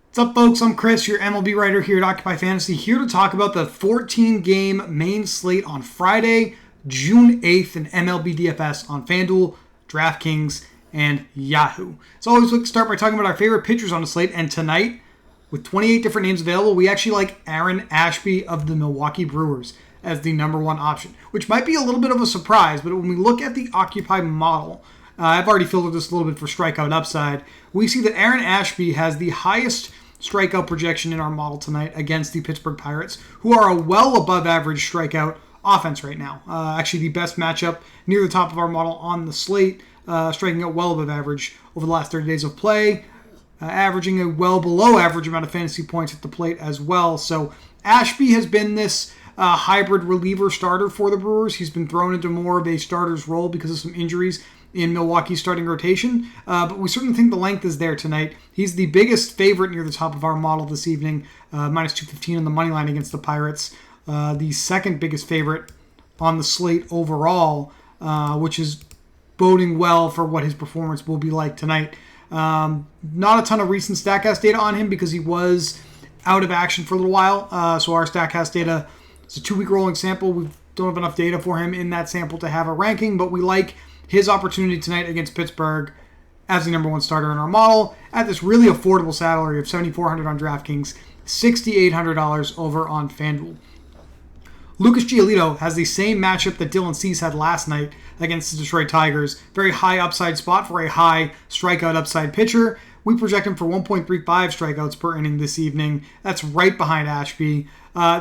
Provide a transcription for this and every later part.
What's up, folks? I'm Chris, your MLB writer here at Occupy Fantasy, here to talk about the 14-game main slate on Friday, June 8th in MLB DFS on FanDuel, DraftKings, and Yahoo. As always, we'll start by talking about our favorite pitchers on the slate, and tonight, with 28 different names available, we actually like Aaron Ashby of the Milwaukee Brewers as the number one option, which might be a little bit of a surprise, but when we look at the Occupy model, I've already filtered this a little bit for strikeout upside, we see that Aaron Ashby has the highest strikeout projection in our model tonight against the Pittsburgh Pirates, who are a well above average strikeout offense right now. Actually, the best matchup near the top of our model on the slate, striking out well above average over the last 30 days of play, averaging a well below average amount of fantasy points at the plate as well. So Ashby has been this hybrid reliever starter for the Brewers. He's been thrown into more of a starter's role because of some injuries in Milwaukee's starting rotation, but we certainly think the length is there tonight. He's the biggest favorite near the top of our model this evening, minus 215 on the money line against the Pirates. The second biggest favorite on the slate overall, which is boding well for what his performance will be like tonight. Not a ton of recent StatCast data on him because he was out of action for a little while, so our StatCast data is a 2-week rolling sample. We don't have enough data for him in that sample to have a ranking, but we like his opportunity tonight against Pittsburgh as the number one starter in our model at this really affordable salary of $7,400 on DraftKings, $6,800 over on FanDuel. Lucas Giolito has the same matchup that Dylan Cease had last night against the Detroit Tigers. Very high upside spot for a high strikeout upside pitcher. We project him for 1.35 strikeouts per inning this evening. That's right behind Ashby.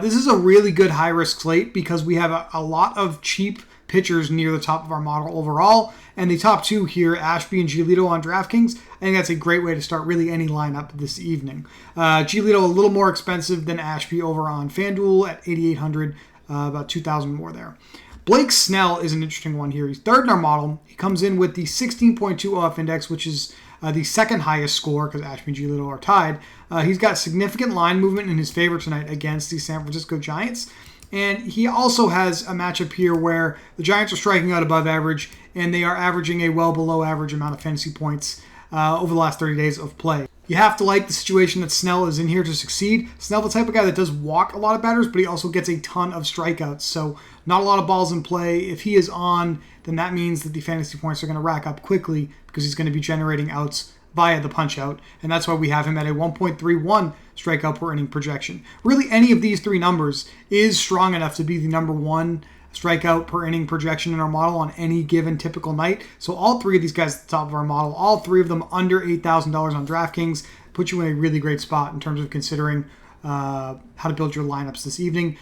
This is a really good high-risk slate because we have a lot of cheap pitchers near the top of our model overall, and the top two here, Ashby and Giolito on DraftKings, I think that's a great way to start really any lineup this evening. Giolito a little more expensive than Ashby over on FanDuel at $8,800, about $2,000 more there. Blake Snell is an interesting one here. He's third in our model. He comes in with the 16.2 OF index, which is the second highest score because Ashby and Giolito are tied. He's got significant line movement in his favor tonight against the San Francisco Giants. And he also has a matchup here where the Giants are striking out above average, and they are averaging a well below average amount of fantasy points over the last 30 days of play. You have to like the situation that Snell is in here to succeed. Snell, the type of guy that does walk a lot of batters, but he also gets a ton of strikeouts. So not a lot of balls in play. If he is on, then that means that the fantasy points are going to rack up quickly because he's going to be generating outs via the punch out, and that's why we have him at a 1.31 strikeout per inning projection. Really, any of these three numbers is strong enough to be the number one strikeout per inning projection in our model on any given typical night. So all three of these guys at the top of our model, all three of them under $8,000 on DraftKings, put you in a really great spot in terms of considering how to build your lineups this evening.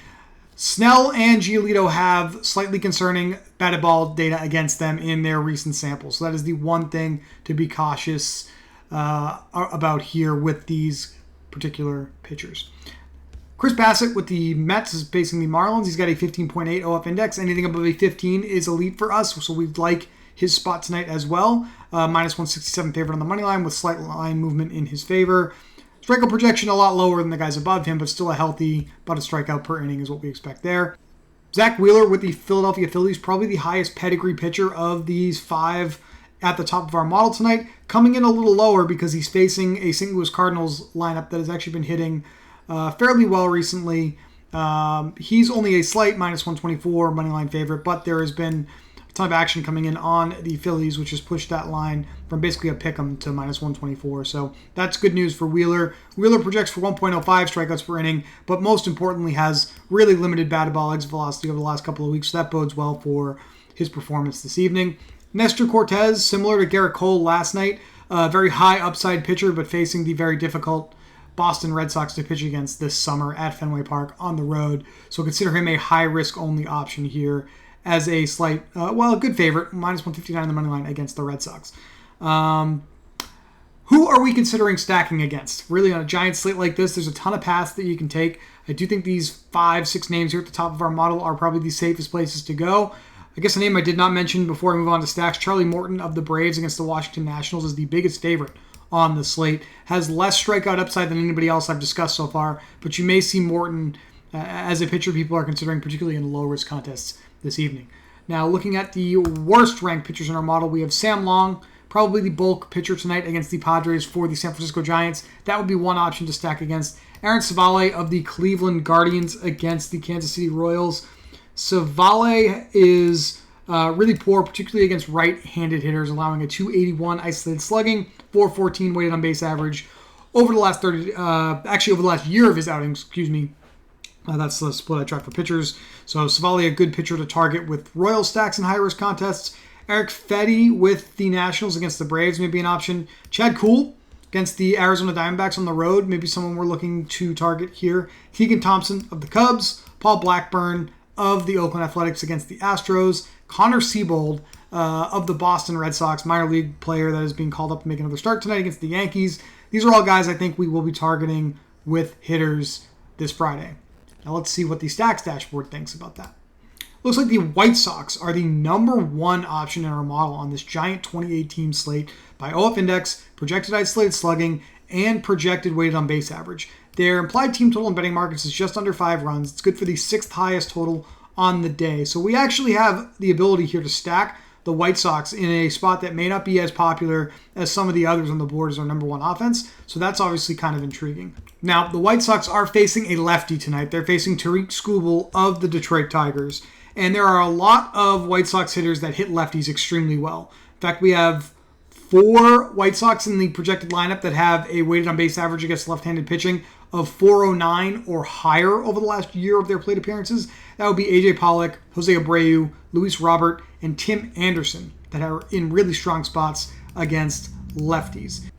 Snell and Giolito have slightly concerning batted ball data against them in their recent samples. So that is the one thing to be cautious about here with these particular pitchers. Chris Bassett with the Mets is facing the Marlins. He's got a 15.8 OF index. Anything above a 15 is elite for us, so we'd like his spot tonight as well. Minus 167 favorite on the money line with slight line movement in his favor. Strikeout projection a lot lower than the guys above him, but still a healthy, about a strikeout per inning is what we expect there. Zach Wheeler with the Philadelphia Phillies, probably the highest pedigree pitcher of these five at the top of our model tonight, coming in a little lower because he's facing a St. Louis Cardinals lineup that has actually been hitting fairly well recently. He's only a slight minus 124 moneyline favorite, but there has been a ton of action coming in on the Phillies, which has pushed that line from basically a pick'em to minus 124. So that's good news for Wheeler. Wheeler projects for 1.05 strikeouts per inning, but most importantly has really limited batted ball exit velocity over the last couple of weeks. So that bodes well for his performance this evening. Nestor Cortez, similar to Garrett Cole last night, very high upside pitcher, but facing the very difficult Boston Red Sox to pitch against this summer at Fenway Park on the road. So consider him a high-risk only option here as a slight, a good favorite, minus 159 on the money line against the Red Sox. Who are we considering stacking against? Really, on a giant slate like this, there's a ton of paths that you can take. I do think these 5-6 names here at the top of our model are probably the safest places to go. I guess a name I did not mention before I move on to stacks, Charlie Morton of the Braves against the Washington Nationals is the biggest favorite on the slate. Has less strikeout upside than anybody else I've discussed so far, but you may see Morton as a pitcher people are considering, particularly in low-risk contests this evening. Now, looking at the worst ranked pitchers in our model, we have Sam Long, probably the bulk pitcher tonight against the Padres for the San Francisco Giants. That would be one option to stack against. Aaron Savale of the Cleveland Guardians against the Kansas City Royals. Savale is really poor, particularly against right-handed hitters, allowing a 281 isolated slugging, 414 weighted on base average over the last over the last year of his outings, that's the split I track for pitchers. So Savale, a good pitcher to target with Royal stacks and high-risk contests. Eric Fetty with the Nationals against the Braves may be an option. Chad Kuhl against the Arizona Diamondbacks on the road, maybe someone we're looking to target here. Keegan Thompson of the Cubs. Paul Blackburn of the Oakland Athletics against the Astros. Connor Siebold of the Boston Red Sox, minor league player that is being called up to make another start tonight against the Yankees. These are all guys I think we will be targeting with hitters this Friday. Now let's see what the Stacks dashboard thinks about that. Looks like the White Sox are the number one option in our model on this giant 28-team slate by OF Index, projected isolated slugging, and projected weighted on base average. Their implied team total in betting markets is just under 5 runs. It's good for the 6th highest total on the day. So we actually have the ability here to stack the White Sox in a spot that may not be as popular as some of the others on the board as our number one offense. So that's obviously kind of intriguing. Now, the White Sox are facing a lefty tonight. They're facing Tariq Skubal of the Detroit Tigers. And there are a lot of White Sox hitters that hit lefties extremely well. In fact, we have 4 White Sox in the projected lineup that have a weighted on base average against left-handed pitching of 409 or higher over the last year of their plate appearances. That would be AJ Pollock, Jose Abreu, Luis Robert, and Tim Anderson that are in really strong spots against lefties.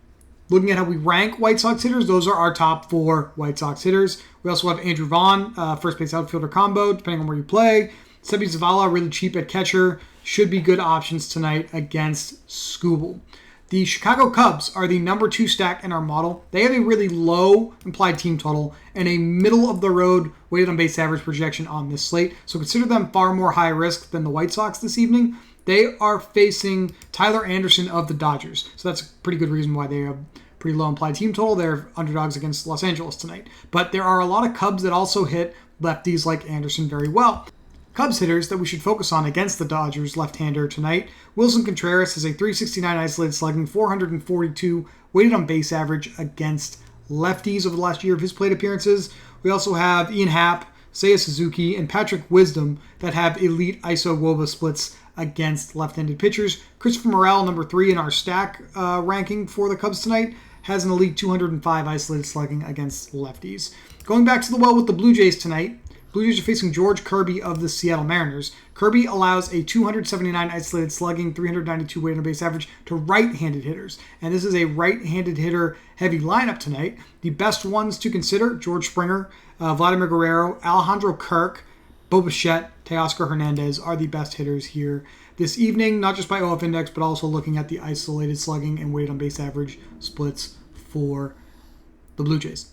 Looking at how we rank White Sox hitters, those are our top 4 White Sox hitters. We also have Andrew Vaughn, first base outfielder combo, depending on where you play. Sebi Zavala, really cheap at catcher, should be good options tonight against Skubal. The Chicago Cubs are the number 2 stack in our model. They have a really low implied team total and a middle-of-the-road weighted on base average projection on this slate. So consider them far more high risk than the White Sox this evening. They are facing Tyler Anderson of the Dodgers. So that's a pretty good reason why they have pretty low implied team total. They're underdogs against Los Angeles tonight. But there are a lot of Cubs that also hit lefties like Anderson very well. Cubs hitters that we should focus on against the Dodgers left-hander tonight. Wilson Contreras has a 369 isolated slugging, 442 weighted on base average against lefties over the last year of his plate appearances. We also have Ian Happ, Seiya Suzuki, and Patrick Wisdom that have elite ISO-WOBA splits against left-handed pitchers. Christopher Morel, number 3 in our stack ranking for the Cubs tonight, has an elite 205 isolated slugging against lefties. Going back to the well with the Blue Jays tonight, Blue Jays are facing George Kirby of the Seattle Mariners. Kirby allows a 279 isolated slugging, 392 weighted on base average to right-handed hitters. And this is a right-handed hitter heavy lineup tonight. The best ones to consider, George Springer, Vladimir Guerrero, Alejandro Kirk, Bo Bichette, Teoscar Hernandez are the best hitters here this evening, not just by OF Index, but also looking at the isolated slugging and weighted on base average splits for the Blue Jays.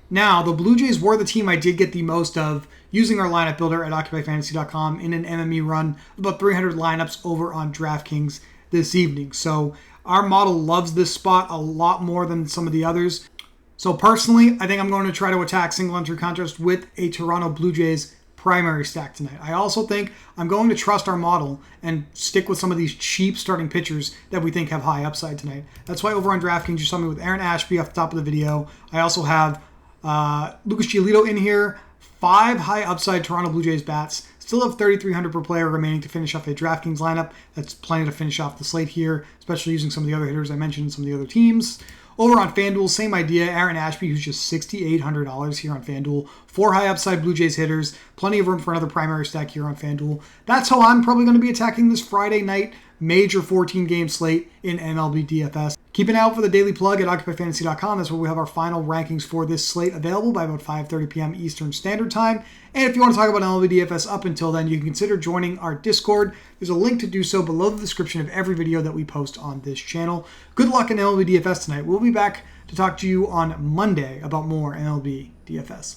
Now, the Blue Jays were the team I did get the most of using our lineup builder at OccupyFantasy.com in an MME run, about 300 lineups over on DraftKings this evening. So our model loves this spot a lot more than some of the others. So personally, I think I'm going to try to attack single entry contest with a Toronto Blue Jays primary stack tonight. I also think I'm going to trust our model and stick with some of these cheap starting pitchers that we think have high upside tonight. That's why over on DraftKings, you saw me with Aaron Ashby off the top of the video. I also have Lucas Giolito in here, 5 high upside Toronto Blue Jays bats. Still have 3,300 per player remaining to finish off a DraftKings lineup. That's plenty to finish off the slate here, especially using some of the other hitters I mentioned in some of the other teams. Over on FanDuel, same idea. Aaron Ashby, who's just $6,800 here on FanDuel. 4 high upside Blue Jays hitters. Plenty of room for another primary stack here on FanDuel. That's how I'm probably going to be attacking this Friday night major 14-game slate in MLB DFS. Keep an eye out for the daily plug at OccupyFantasy.com. That's where we have our final rankings for this slate available by about 5:30 p.m. Eastern Standard Time. And if you want to talk about MLB DFS up until then, you can consider joining our Discord. There's a link to do so below the description of every video that we post on this channel. Good luck in MLB DFS tonight. We'll be back to talk to you on Monday about more MLB DFS.